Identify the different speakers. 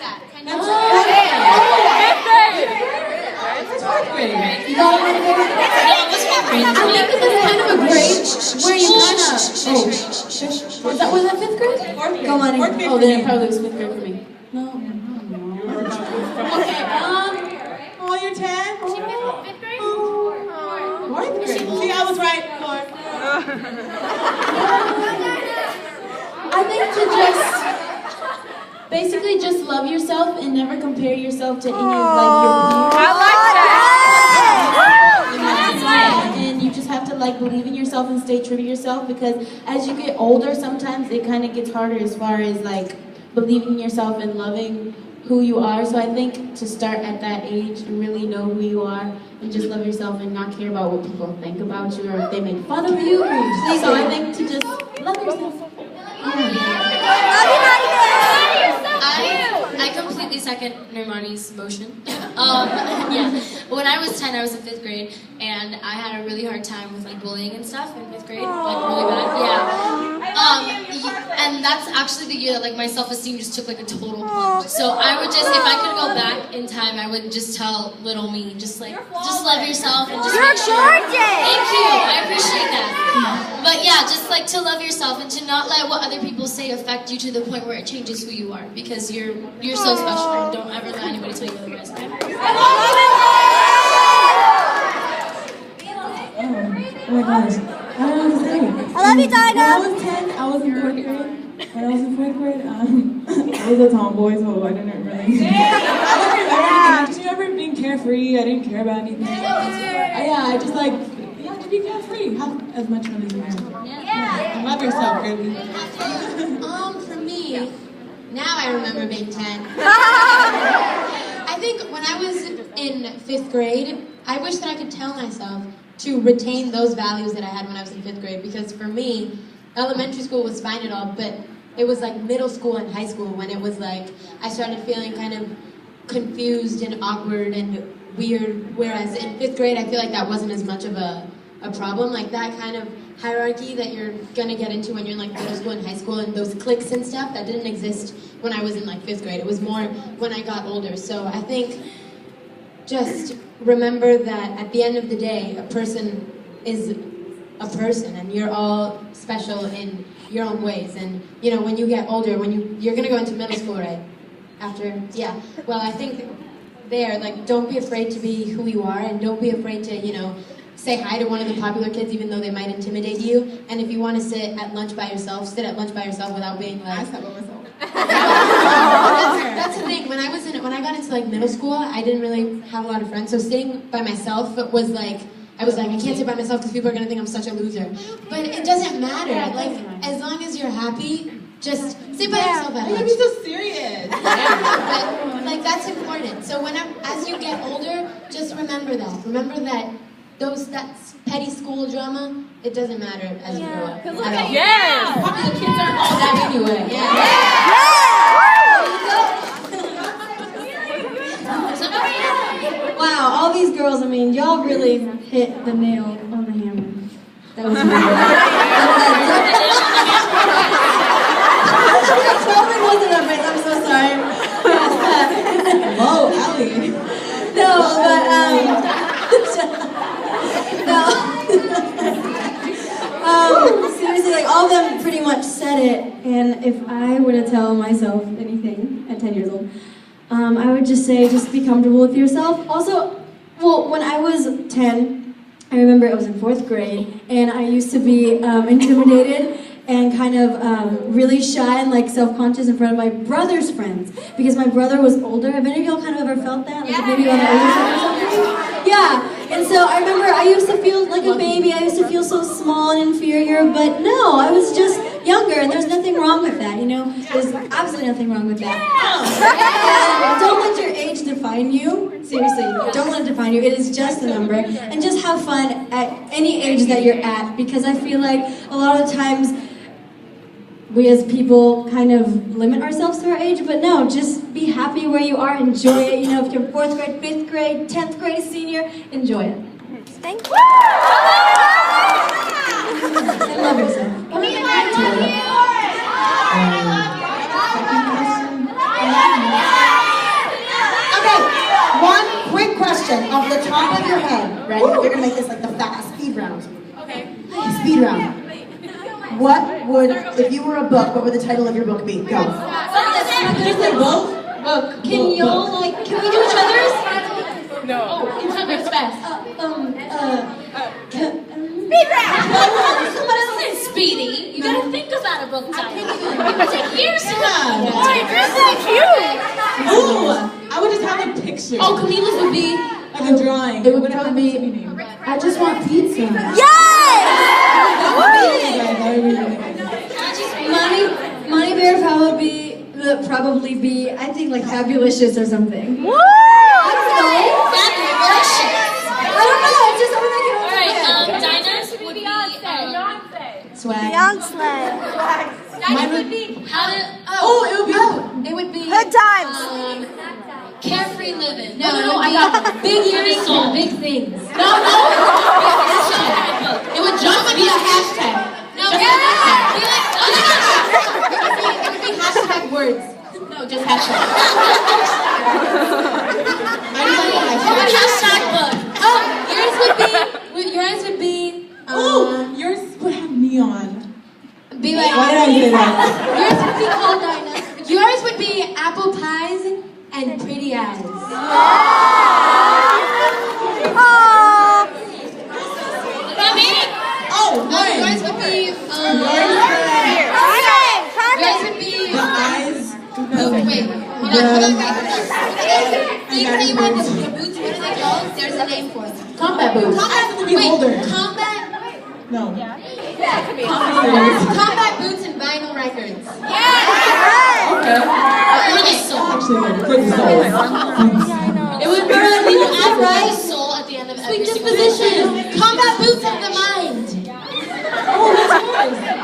Speaker 1: that?
Speaker 2: That's right. It's fourth grade. You got it? I think this is kind of a grade where you kind of. Was that fifth grade?
Speaker 3: Fourth grade.
Speaker 2: Go on.
Speaker 3: Fourth grade
Speaker 2: Oh, then it probably was fifth grade for me. No.
Speaker 3: Okay. Oh, you're 10.
Speaker 1: She missed fifth grade?
Speaker 3: Fourth grade. See, I was right. Fourth.
Speaker 2: I think to basically just love yourself and never compare yourself to any of your peers.
Speaker 4: I like that.
Speaker 2: And you just have to believe in yourself and stay true to yourself, because as you get older, sometimes it kind of gets harder as far as believing in yourself and loving who you are. So I think to start at that age and really know who you are and just love yourself and not care about what people think about you or if they make fun of you. So I think to just love yourself.
Speaker 5: I completely second Nirmani's motion. Yeah, when I was 10, I was in 5th grade, and I had a really hard time with bullying and stuff in 5th grade, really bad. Yeah. And that's actually the year that my self-esteem just took a total plunge. So I would just, if I could go back in time, I would just tell little me, just love yourself and just make sure. Thank you, I appreciate that. But yeah, just to love yourself and to not let what other people say affect you to the point where it changes who you are, because you're so special, and don't ever let anybody tell you otherwise. Okay?
Speaker 3: Oh my gosh. I don't know what to say.
Speaker 4: I love you, Dinah.
Speaker 3: When I was 10, I was in 4th grade. When I was in 4th grade, I was a tomboy, so I didn't really. I just remember being carefree. I didn't care about anything. Yeah, I just you have to be carefree. Have as much fun as you can. Yeah. And love yourself, really.
Speaker 6: For me, now I remember being 10. I think when I was in 5th grade, I wish that I could tell myself to retain those values that I had when I was in 5th grade, because for me, elementary school was fine and all, but it was middle school and high school when it was I started feeling kind of confused and awkward and weird, whereas in 5th grade I feel that wasn't as much of a problem, that kind of hierarchy that you're gonna get into when you're in middle school and high school, and those cliques and stuff that didn't exist when I was in 5th grade. It was more when I got older. So I think just remember that at the end of the day, a person is a person, and you're all special in your own ways. And when you get older, when you're gonna go into middle school, right? Well, I think don't be afraid to be who you are, and don't be afraid to say hi to one of the popular kids, even though they might intimidate you. And if you want to sit at lunch by yourself, sit at lunch by yourself without being
Speaker 3: I sat by myself.
Speaker 6: That's the thing. When I got into middle school, I didn't really have a lot of friends. So sitting by myself was I was I can't sit by myself because people are gonna think I'm such a loser. But it doesn't matter. As long as you're happy, just sit by yourself at lunch.
Speaker 3: You're so serious.
Speaker 6: But that's important. So as you get older, just remember that. Remember that that's petty school drama. It doesn't matter as you grow up.
Speaker 4: Yes.
Speaker 2: Popular kids aren't all that anyway.
Speaker 7: Wow, all these girls, y'all really hit the nail on the hammer. That was amazing. That totally wasn't a bit, I'm so sorry.
Speaker 3: Whoa, Allie.
Speaker 7: No, but, seriously, all of them pretty much said it, and if I were to tell myself anything at 10 years old, I would just say, just be comfortable with yourself. Also, when I was 10, I remember I was in 4th grade, and I used to be intimidated and kind of really shy and self-conscious in front of my brother's friends, because my brother was older. Have any of y'all kind of ever felt that? Maybe on the older side or something? Yeah, and so I remember I used to feel like a baby. I used to feel so small and inferior, but no, I was just younger, and there's nothing wrong with that, There's absolutely nothing wrong with that. And don't let your age define you. Seriously, don't let it define you. It is just a number. And just have fun at any age that you're at, because I feel like a lot of times we as people kind of limit ourselves to our age, but no, just be happy where you are, enjoy it. If you're 4th grade, 5th grade, 10th grade, senior, enjoy it.
Speaker 4: Thank you.
Speaker 7: And love yourself.
Speaker 3: Second question.
Speaker 1: question off the top of your head. Ready? You're gonna make this like the fast speed round. Okay. Speed round. What would, if you were a book, what would the title of your book be? Go.
Speaker 3: Did you say book?
Speaker 1: Book.
Speaker 7: Can y'all, like, can we do each other's?
Speaker 2: Oh, it's fast.
Speaker 7: Speed round!
Speaker 5: Speedy. You gotta think about a book title. It would take years to come.
Speaker 3: Ooh, I would just have a picture.
Speaker 2: Oh, Camila's would be.
Speaker 3: Like a drawing.
Speaker 1: It would
Speaker 3: What
Speaker 1: probably
Speaker 3: would
Speaker 1: be,
Speaker 3: named?
Speaker 1: I just want pizza.
Speaker 3: That would be really good.
Speaker 7: Money Bear probably be, I think, like Fabulicious or something.
Speaker 4: Woo!
Speaker 7: I don't know, it's just something I
Speaker 5: Alright, Dinah's would be
Speaker 1: Swag.
Speaker 4: Beyonce.
Speaker 1: Mine would be,
Speaker 5: how to
Speaker 6: It would be
Speaker 4: Good times.
Speaker 5: carefree living.
Speaker 6: No, I got big earrings and big things.
Speaker 2: No. It would just be a hashtag.
Speaker 6: No, it would be hashtag words.
Speaker 2: No, just hashtag.
Speaker 5: Hashtag book.
Speaker 6: Yours would be.
Speaker 3: Oh, yours would have neon.
Speaker 6: Be like.
Speaker 3: Why did I say that?
Speaker 6: Yours would be called Dinah. Yours would be apple pies and pretty eyes.
Speaker 4: Aww.
Speaker 3: Oh,
Speaker 6: Yours would be. Yours would be.
Speaker 3: the eyes.
Speaker 6: Wait, hold on. Things that you wear, the boots, what are they called? There's a name for them.
Speaker 1: Combat boots.
Speaker 6: Combat
Speaker 3: No.
Speaker 6: combat boots and vinyl records.
Speaker 5: Or the soul.
Speaker 3: Actually, for the soul.
Speaker 2: It would be like people act
Speaker 5: The
Speaker 2: right.
Speaker 5: soul at the end of every
Speaker 2: Sweet
Speaker 5: single
Speaker 2: disposition.
Speaker 6: Combat boots of the mind.
Speaker 3: Oh, that's yours.